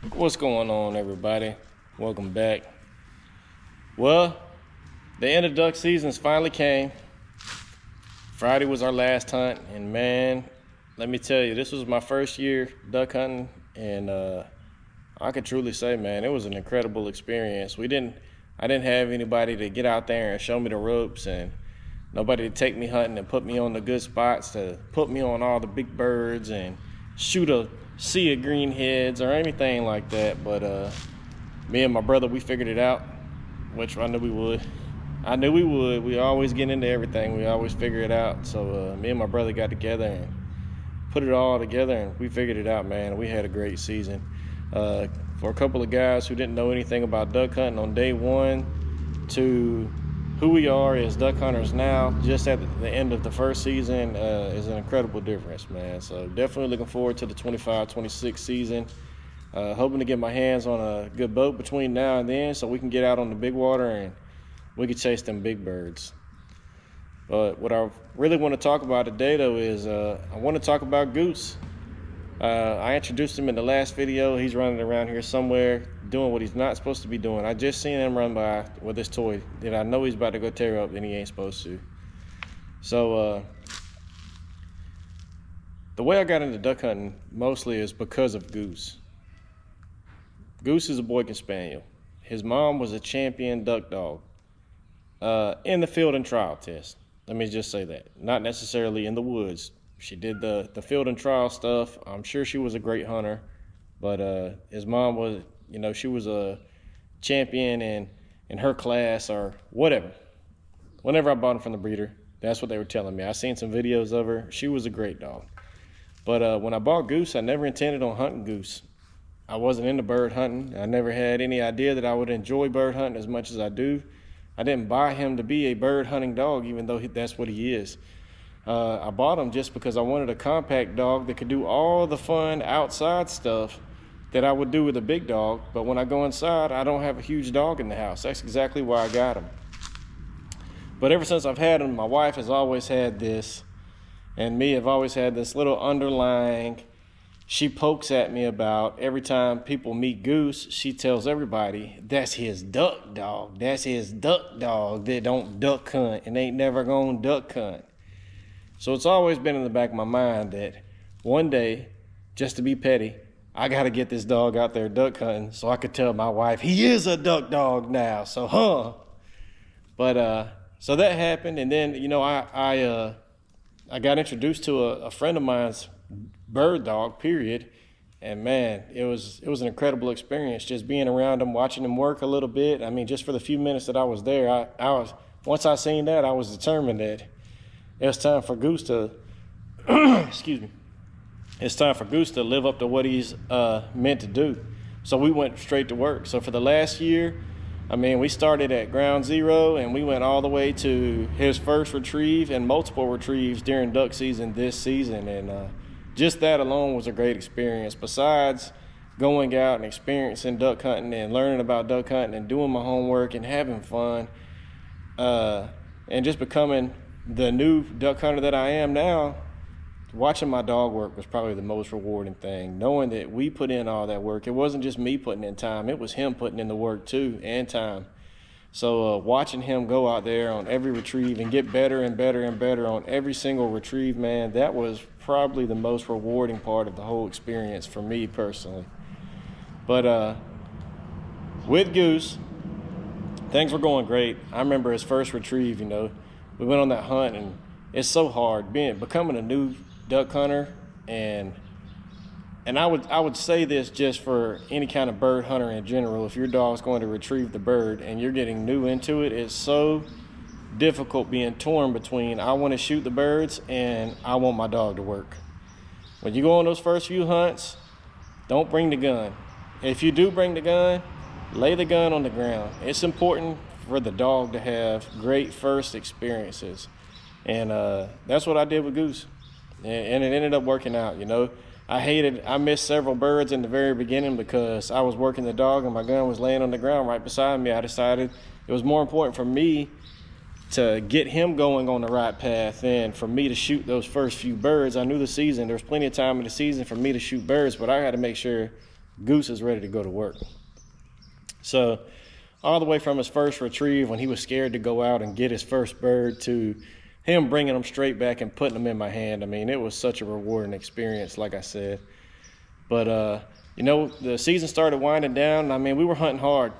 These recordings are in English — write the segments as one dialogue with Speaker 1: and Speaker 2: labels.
Speaker 1: What's going on, everybody? Welcome back. Well, the end of duck seasons finally came. Friday was our last hunt, and man, let me tell you, this was my first year duck hunting, and I could truly say, man, it was an incredible experience. I didn't have anybody to get out there and show me the ropes, and nobody to take me hunting and put me on the good spots to put me on all the big birds and shoot a sea of greenheads or anything like that. But me and my brother, we figured it out, which I knew we would. We always get into everything. We always figure it out. So me and my brother got together and put it all together, and we figured it out, man. We had a great season. For a couple of guys who didn't know anything about duck hunting on day one to who we are as duck hunters now, just at the end of the first season, is an incredible difference, man. So definitely looking forward to the 25-26 season. Hoping to get my hands on a good boat between now and then so we can get out on the big water and we can chase them big birds. But what I really want to talk about today, though, is I want to talk about Goose. I introduced him in the last video. He's running around here somewhere doing what he's not supposed to be doing. I just seen him run by with this toy that I know he's about to go tear up and he ain't supposed to. So the way I got into duck hunting mostly is because of Goose. Goose is a Boykin Spaniel. His mom was a champion duck dog in the field and trial test. Let me just say that. Not necessarily in the woods. She did the field and trial stuff. I'm sure she was a great hunter, but his mom was, she was a champion in her class or whatever. Whenever I bought him from the breeder, that's what they were telling me. I seen some videos of her. She was a great dog. But when I bought Goose, I never intended on hunting Goose. I wasn't into bird hunting. I never had any idea that I would enjoy bird hunting as much as I do. I didn't buy him to be a bird hunting dog, even though that's what he is. I bought him just because I wanted a compact dog that could do all the fun outside stuff that I would do with a big dog. But when I go inside, I don't have a huge dog in the house. That's exactly why I got him. But ever since I've had him, my wife has always had this, and me have always had this little underlying, she pokes at me about every time people meet Goose, she tells everybody, that's his duck dog. That's his duck dog that don't duck hunt and ain't never gonna duck hunt. So it's always been in the back of my mind that one day, just to be petty, I got to get this dog out there duck hunting so I could tell my wife, he is a duck dog now, so But so that happened, and then, I got introduced to a friend of mine's bird dog, period, and man, it was an incredible experience just being around him, watching him work a little bit. I mean, just for the few minutes that I was there, once I seen that, I was determined that it was time for Goose to, excuse me, it's time for Goose to live up to what he's meant to do. So we went straight to work. So for the last year, we started at ground zero and we went all the way to his first retrieve and multiple retrieves during duck season this season. And just that alone was a great experience. Besides going out and experiencing duck hunting and learning about duck hunting and doing my homework and having fun and just becoming the new duck hunter that I am now, watching my dog work was probably the most rewarding thing. Knowing that we put in all that work. It wasn't just me putting in time. It was him putting in the work too and time. So watching him go out there on every retrieve and get better and better and better on every single retrieve, man, that was probably the most rewarding part of the whole experience for me personally. But with Goose, things were going great. I remember his first retrieve, we went on that hunt, and it's so hard becoming a new duck hunter, and I would say this just for any kind of bird hunter in general. If your dog's going to retrieve the bird and you're getting new into it, it's so difficult being torn between I want to shoot the birds and I want my dog to work. When you go on those first few hunts, don't bring the gun. If you do bring the gun, lay the gun on the ground. It's important for the dog to have great first experiences, and that's what I did with Goose, and it ended up working out. I missed several birds in the very beginning because I was working the dog and my gun was laying on the ground right beside me. I decided it was more important for me to get him going on the right path than for me to shoot those first few birds. I knew the season, there was plenty of time in the season for me to shoot birds, but I had to make sure Goose is ready to go to work. So all the way from his first retrieve when he was scared to go out and get his first bird to him bringing them straight back and putting them in my hand. I mean, it was such a rewarding experience, like I said. But, you know, the season started winding down. I mean, we were hunting hard.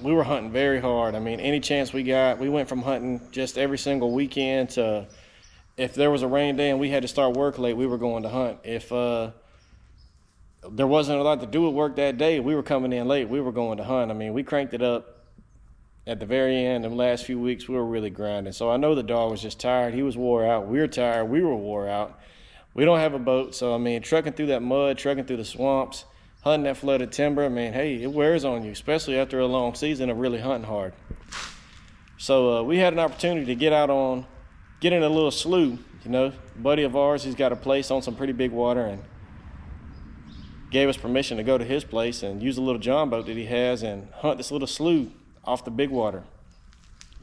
Speaker 1: We were hunting very hard. I mean, any chance we got, we went from hunting just every single weekend to if there was a rain day and we had to start work late, we were going to hunt. If there wasn't a lot to do at work that day, we were coming in late, we were going to hunt. I mean, we cranked it up at the very end. In the last few weeks, we were really grinding. So I know the dog was just tired. He was wore out. We were tired. We were wore out. We don't have a boat. So, I mean, trucking through that mud, trucking through the swamps, hunting that flooded timber, I mean, hey, it wears on you, especially after a long season of really hunting hard. So we had an opportunity to get in a little slough. You know, a buddy of ours, he's got a place on some pretty big water, and gave us permission to go to his place and use a little John boat that he has and hunt this little slough off the big water.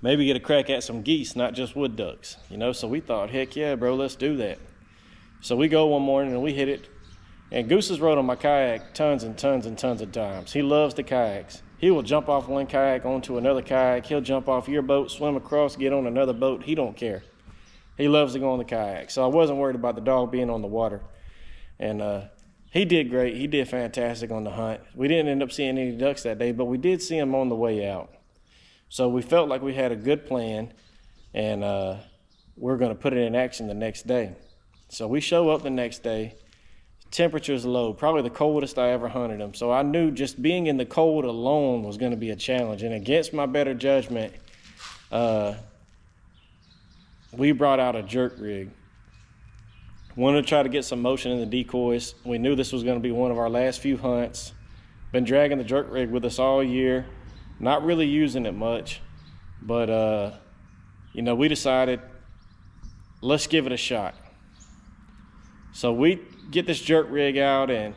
Speaker 1: Maybe get a crack at some geese, not just wood ducks, you know? So we thought, heck yeah, bro, let's do that. So we go one morning and we hit it. And Goose has rode on my kayak tons and tons and tons of times. He loves the kayaks. He will jump off one kayak onto another kayak. He'll jump off your boat, swim across, get on another boat. He don't care. He loves to go on the kayak. So I wasn't worried about the dog being on the water. And he did great. He did fantastic on the hunt. We didn't end up seeing any ducks that day, but we did see him on the way out. So we felt like we had a good plan, and we're going to put it in action the next day. So we show up the next day. Temperature's low, probably the coldest I ever hunted them. So I knew just being in the cold alone was going to be a challenge. And against my better judgment, we brought out a jerk rig. Wanted to try to get some motion in the decoys. We knew this was going to be one of our last few hunts. Been dragging the jerk rig with us all year. Not really using it much. But, you know, we decided, let's give it a shot. So we get this jerk rig out, and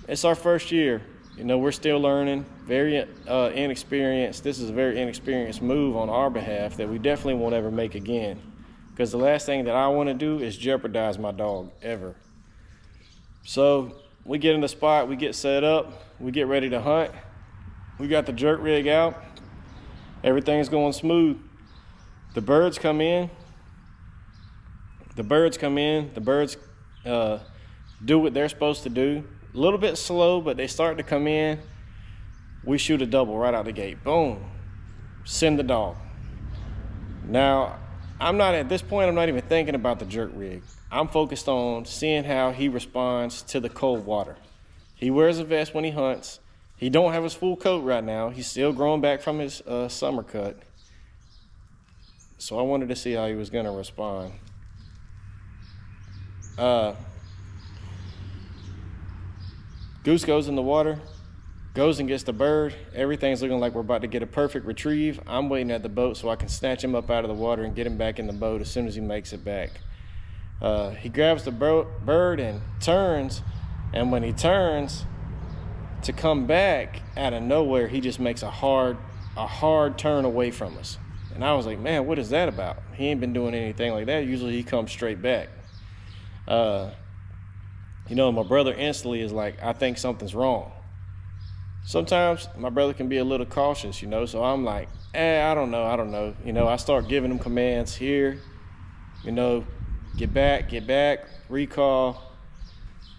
Speaker 1: it's our first year. You know, we're still learning, very inexperienced. This is a very inexperienced move on our behalf that we definitely won't ever make again. Because the last thing that I want to do is jeopardize my dog, ever. So we get in the spot, we get set up, we get ready to hunt. We got the jerk rig out. Everything's going smooth. The birds come in. The birds do what they're supposed to do. A little bit slow, but they start to come in. We shoot a double right out the gate. Boom. Send the dog. Now, at this point, I'm not even thinking about the jerk rig. I'm focused on seeing how he responds to the cold water. He wears a vest when he hunts. He don't have his full coat right now. He's still growing back from his summer cut. So I wanted to see how he was going to respond. Goose goes in the water, goes and gets the bird. Everything's looking like we're about to get a perfect retrieve. I'm waiting at the boat so I can snatch him up out of the water and get him back in the boat as soon as he makes it back. He grabs the bird and turns, and when he turns to come back, out of nowhere, he just makes a hard turn away from us. And I was like, man, what is that about? He ain't been doing anything like that. Usually he comes straight back. You know, my brother instantly is like, I think something's wrong. Sometimes my brother can be a little cautious, you know, so I'm like, I don't know. You know, I start giving him commands here, you know, get back, recall,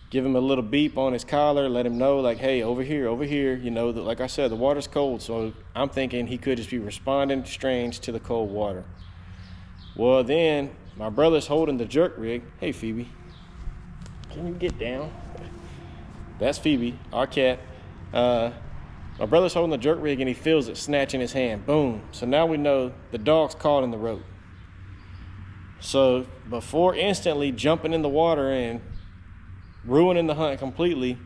Speaker 1: give him a little beep on his collar, let him know, like, hey, over here, you know, like I said, the water's cold, so I'm thinking he could just be responding strange to the cold water. Well, then my brother's holding the jerk rig. Hey, Phoebe, can you get down? That's Phoebe, our cat. My brother's holding the jerk rig and he feels it snatch in his hand. Boom. So now we know the dog's caught in the rope. So before instantly jumping in the water and ruining the hunt completely,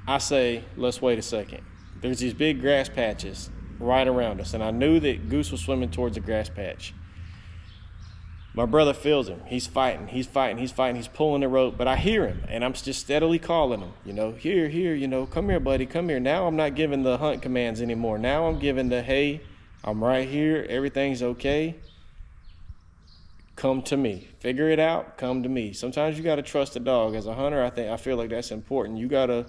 Speaker 1: I say, let's wait a second. There's these big grass patches right around us, and I knew that Goose was swimming towards the grass patch. My brother feels him. He's fighting. He's pulling the rope, but I hear him, and I'm just steadily calling him, you know, here, you know, come here, buddy, come here. Now I'm not giving the hunt commands anymore. Now I'm giving the, hey, I'm right here, everything's okay. Come to me. Figure it out, come to me. Sometimes you got to trust the dog. As a hunter, I feel like that's important. You got to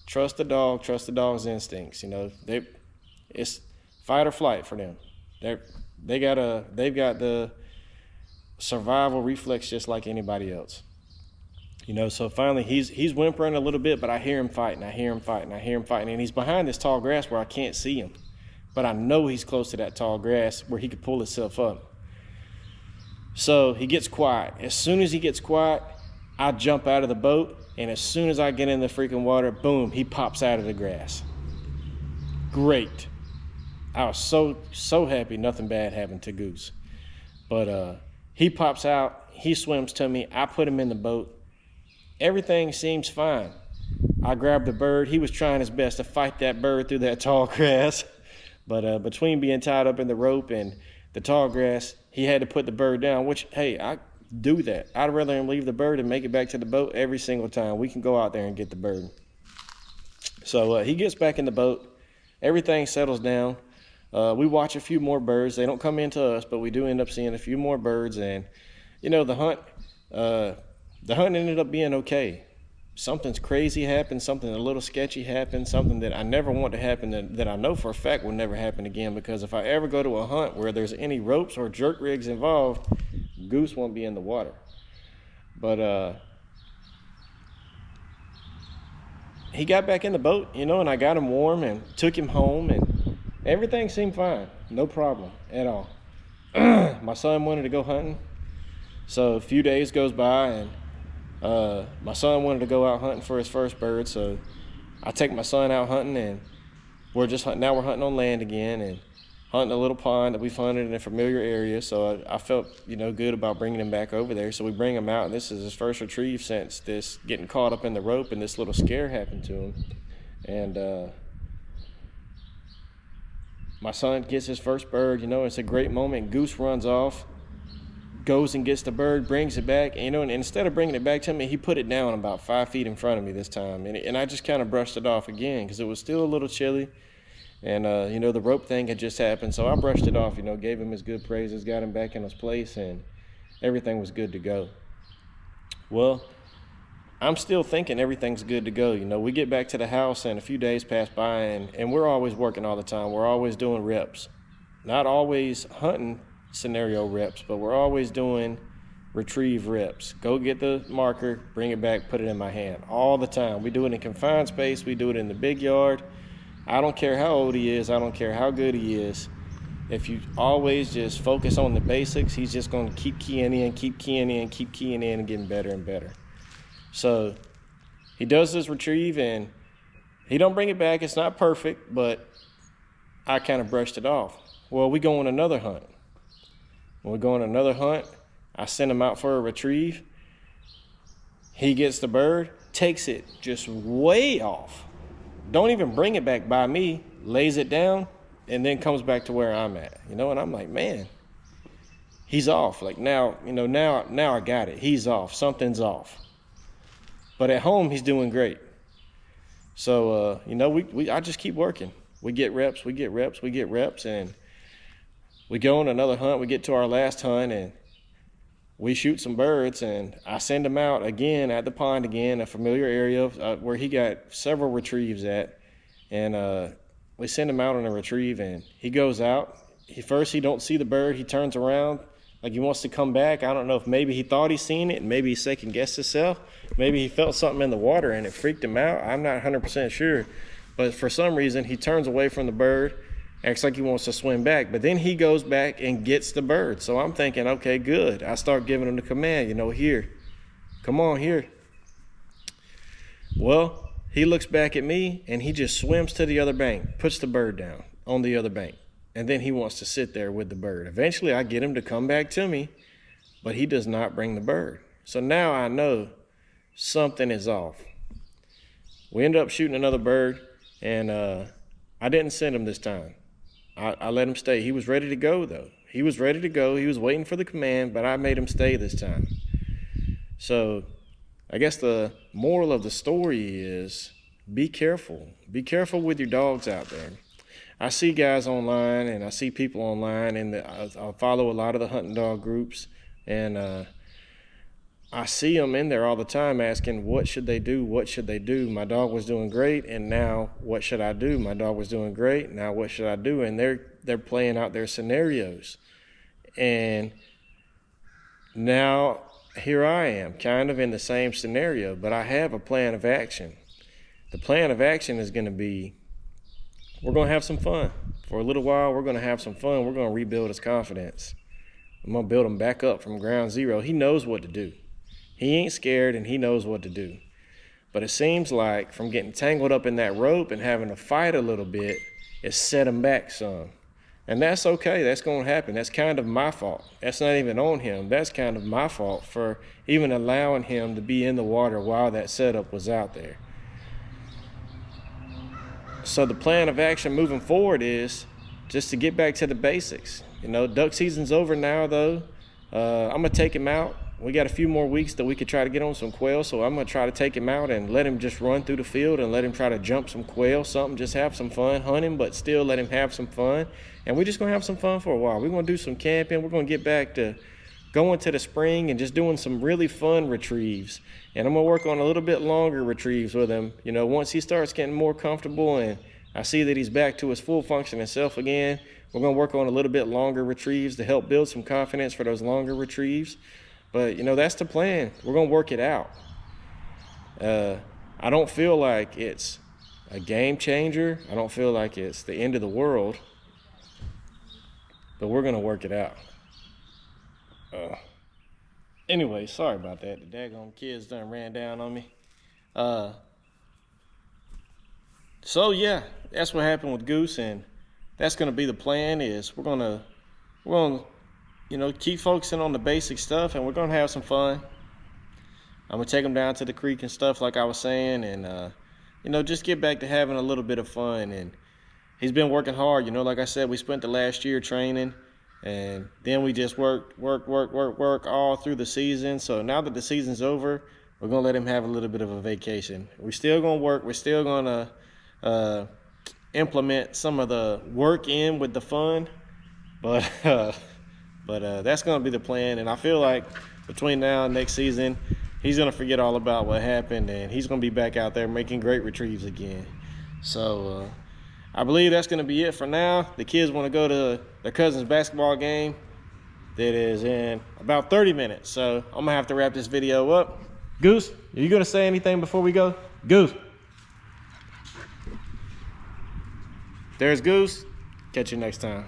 Speaker 1: Trust the dog, trust the dog's instincts. You know, it's fight or flight for them. They've got the survival reflex just like anybody else. You know, so finally he's whimpering a little bit, but I hear him fighting, and he's behind this tall grass where I can't see him. But I know he's close to that tall grass where he could pull himself up. So he gets quiet. As soon as he gets quiet, I jump out of the boat, and as soon as I get in the freaking water, boom, he pops out of the grass. Great. I was so happy nothing bad happened to Goose. But he pops out, he swims to me, I put him in the boat. Everything seems fine. I grabbed the bird. He was trying his best to fight that bird through that tall grass. But between being tied up in the rope and the tall grass, he had to put the bird down, which, hey, I do that. I'd rather him leave the bird and make it back to the boat every single time. We can go out there and get the bird. So he gets back in the boat. Everything settles down. We watch a few more birds. They don't come into us, but we do end up seeing a few more birds. And, you know, the hunt ended up being okay. Something's crazy happened, something a little sketchy happened, something that I never want to happen, that I know for a fact will never happen again, because if I ever go to a hunt where there's any ropes or jerk rigs involved, Goose won't be in the water. But he got back in the boat, you know, and I got him warm and took him home, and everything seemed fine. No problem at all. My son wanted to go hunting, so a few days goes by, and my son wanted to go out hunting for his first bird, so I take my son out hunting, and we're hunting on land again and hunting a little pond that we've hunted in a familiar area. So I felt, you know, good about bringing him back over there. So we bring him out, and this is his first retrieve since this getting caught up in the rope and this little scare happened to him. And my son gets his first bird. You know, it's a great moment. Goose runs off, goes and gets the bird, brings it back, and, you know, and instead of bringing it back to me, he put it down about 5 feet in front of me this time, and I just kind of brushed it off again because it was still a little chilly, and you know, the rope thing had just happened, so I brushed it off, you know, gave him his good praises, got him back in his place, and everything was good to go. Well, I'm still thinking everything's good to go. You know, we get back to the house and a few days pass by, and we're always working all the time. We're always doing reps, not always hunting scenario reps, but we're always doing retrieve reps. Go get the marker, bring it back, put it in my hand all the time. We do it in confined space. We do it in the big yard. I don't care how old he is. I don't care how good he is. If you always just focus on the basics, he's just going to keep keying in, and getting better and better. So he does his retrieve, and he don't bring it back. It's not perfect, but I kind of brushed it off. Well, we go on another hunt. When we go on another hunt, I send him out for a retrieve. He gets the bird, takes it just way off. Don't even bring it back by me, lays it down, and then comes back to where I'm at. You know, and I'm like, man, he's off. Like now, you know, now I got it. He's off. Something's off. But at home, he's doing great. So, you know, I just keep working. We get reps, and we go on another hunt. We get to our last hunt, and we shoot some birds, and I send him out again at the pond again, a familiar area where he got several retrieves at, and we send him out on a retrieve, and he goes out. He don't see the bird. He turns around like he wants to come back. I don't know if maybe he thought he seen it, and maybe he second-guessed himself. Maybe he felt something in the water, and it freaked him out. I'm not 100% sure, but for some reason, he turns away from the bird, acts like he wants to swim back, but then he goes back and gets the bird. So I'm thinking, okay, good. I start giving him the command, you know, here, come on, here. Well, he looks back at me, and he just swims to the other bank, puts the bird down on the other bank, and then he wants to sit there with the bird. Eventually, I get him to come back to me, but he does not bring the bird. So now I know something is off. We end up shooting another bird, and I didn't send him this time. I let him stay. He was ready to go, though. He was ready to go. He was waiting for the command, but I made him stay this time. So I guess the moral of the story is be careful. Be careful with your dogs out there. I see guys online, and I see people online, and I follow a lot of the hunting dog groups, and I see them in there all the time asking, what should they do? What should they do? My dog was doing great, and now what should I do? My dog was doing great, now what should I do? And they're playing out their scenarios. And now here I am, kind of in the same scenario, but I have a plan of action. The plan of action is going to be, we're going to have some fun. For a little while, we're going to have some fun. We're going to rebuild his confidence. I'm going to build him back up from ground zero. He knows what to do. He ain't scared, and he knows what to do. But it seems like from getting tangled up in that rope and having to fight a little bit, it set him back some. And that's okay. That's going to happen. That's kind of my fault. That's not even on him. That's kind of my fault for even allowing him to be in the water while that setup was out there. So the plan of action moving forward is just to get back to the basics. You know, duck season's over now, though. I'm going to take him out. We got a few more weeks that we could try to get on some quail, so I'm going to try to take him out and let him just run through the field and let him try to jump some quail, something, just have some fun, hunt him, but still let him have some fun. And we're just going to have some fun for a while. We're going to do some camping. We're going to get back to going to the spring and just doing some really fun retrieves. And I'm going to work on a little bit longer retrieves with him. You know, once he starts getting more comfortable and I see that he's back to his full functioning self again, we're going to work on a little bit longer retrieves to help build some confidence for those longer retrieves. But, you know, that's the plan. We're going to work it out. I don't feel like it's a game changer. I don't feel like it's the end of the world. But we're going to work it out. Anyway, sorry about that. The daggone kids done ran down on me. So, yeah, that's what happened with Goose. And that's going to be the plan is we're going to you know, keep focusing on the basic stuff, and we're going to have some fun. I'm going to take him down to the creek and stuff like I was saying, and, you know, just get back to having a little bit of fun. And he's been working hard. You know, like I said, we spent the last year training, and then we just work all through the season. So now that the season's over, we're going to let him have a little bit of a vacation. We're still going to work. We're still going to implement some of the work in with the fun, but that's going to be the plan. And I feel like between now and next season, he's going to forget all about what happened, and he's going to be back out there making great retrieves again. So I believe that's going to be it for now. The kids want to go to their cousin's basketball game that is in about 30 minutes. So I'm going to have to wrap this video up. Goose, are you going to say anything before we go? Goose. There's Goose. Catch you next time.